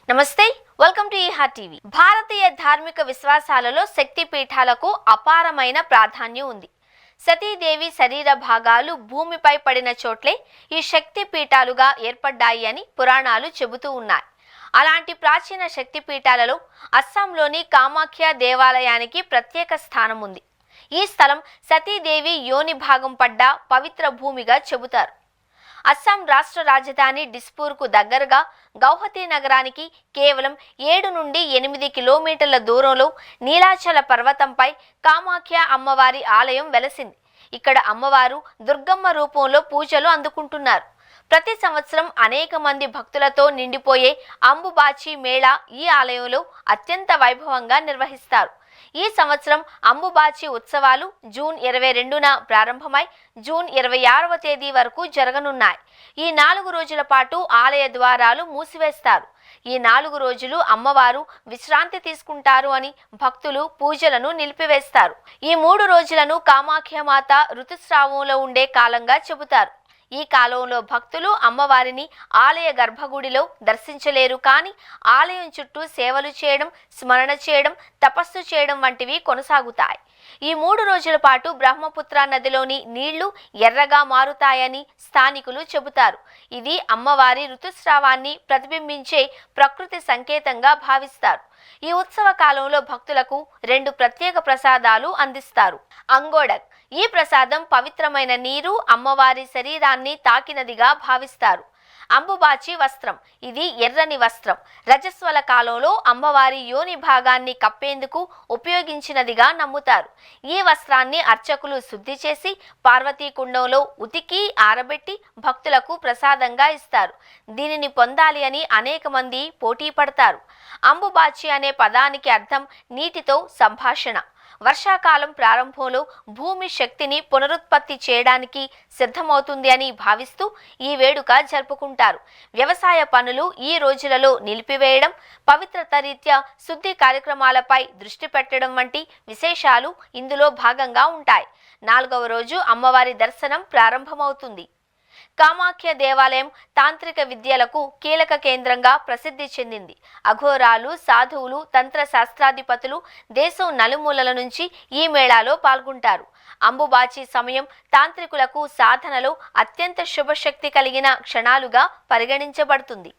నమస్తే, welcome to ఈహార్ TV. భారతీయ ధార్మిక విశ్వాసాలలో శక్తి పీఠాలకు అపారమైన ప్రాధాన్యం ఉంది. సతీదేవి శరీర భాగాలు భూమిపై పడిన చోట్లే ఈ శక్తి పీఠాలుగా ఏర్పడ్డాయి అని పురాణాలు చెబుతూ ఉన్నాయి. అలాంటి ప్రాచీన శక్తి పీఠాలలో అస్సాంలోని కామాఖ్య దేవాలయానికి ప్రత్యేక స్థానం ఉంది. ఈ స్థలం సతీదేవి యోని భాగం పడ్డ పవిత్ర భూమిగా చెబుతారు. అస్సాం రాష్ట్ర రాజధాని డిస్పూర్కు దగ్గరగా గౌహతి నగరానికి కేవలం 7 నుండి 8 కిలోమీటర్ల దూరంలో నీలాచల పర్వతంపై కామాఖ్య అమ్మవారి ఆలయం వెలసింది. ఇక్కడ అమ్మవారు దుర్గమ్మ రూపంలో పూజలు అందుకుంటున్నారు. ప్రతి సంవత్సరం అనేక మంది భక్తులతో నిండిపోయే అంబుబాచి మేళా ఈ ఆలయంలో అత్యంత వైభవంగా నిర్వహిస్తారు. ఈ సంవత్సరం అంబుబాచి ఉత్సవాలు జూన్ 22న ప్రారంభమై జూన్ 26వ తేదీ వరకు జరగనున్నాయి. ఈ 4 రోజుల పాటు ఆలయ ద్వారాలు మూసివేస్తారు. ఈ 4 రోజులు అమ్మవారు విశ్రాంతి తీసుకుంటారు అని భక్తులు పూజలను నిలిపివేస్తారు. ఈ 3 రోజులను కామాఖ్యమాత ఋతుస్రావంలో ఉండే కాలంగా చెబుతారు. ఈ కాలంలో భక్తులు అమ్మవారిని ఆలయ గర్భగుడిలో దర్శించలేరు, కానీ ఆలయం చుట్టూ సేవలు చేయడం, స్మరణ చేయడం, తపస్సు చేయడం వంటివి కొనసాగుతాయి. ఈ 3 రోజుల పాటు బ్రహ్మపుత్ర నదిలోని నీళ్లు ఎర్రగా మారుతాయని స్థానికులు చెబుతారు. ఇది అమ్మవారి ఋతుస్రావాన్ని ప్రతిబింబించే ప్రకృతి సంకేతంగా భావిస్తారు. ఈ ఉత్సవ కాలంలో భక్తులకు 2 ప్రత్యేక ప్రసాదాలు అందిస్తారు. అంగోడక్ ఈ ప్రసాదం పవిత్రమైన నీరు, అమ్మవారి శరీరాన్ని తాకినదిగా భావిస్తారు. అంబుబాచి వస్త్రం ఇది ఎర్రని వస్త్రం. రజస్వల కాలంలో అమ్మవారి యోని భాగాన్ని కప్పేందుకు ఉపయోగించినదిగా నమ్ముతారు. ఈ వస్త్రాన్ని అర్చకులు శుద్ధి చేసి పార్వతీ కుండంలో ఉతికి ఆరబెట్టి భక్తులకు ప్రసాదంగా ఇస్తారు. దీనిని పొందాలి అని అనేక మంది పోటీ పడతారు. అంబుబాచి అనే పదానికి అర్థం నీటితో సంభాషణ. వర్షాకాలం ప్రారంభంలో భూమి శక్తిని పునరుత్పత్తి చేయడానికి సిద్ధమవుతుంది అని భావిస్తూ ఈ వేడుక జరుపుకుంటారు. వ్యవసాయ పనులు ఈ రోజులలో నిలిపివేయడం, పవిత్రత రీత్యా శుద్ధి కార్యక్రమాలపై దృష్టి పెట్టడం వంటి విశేషాలు ఇందులో భాగంగా ఉంటాయి. 4వ రోజు అమ్మవారి దర్శనం ప్రారంభమవుతుంది. కామాఖ్య దేవాలయం తాంత్రిక విద్యలకు కీలక కేంద్రంగా ప్రసిద్ధి చెందింది. అఘోరాలు, సాధువులు, తంత్ర శాస్త్రాధిపతులు దేశం నలుమూలల నుంచి ఈ మేళాలో పాల్గొంటారు. అంబుబాచి సమయం తాంత్రికులకు సాధనలో అత్యంత శుభశక్తి కలిగిన క్షణాలుగా పరిగణించబడుతుంది.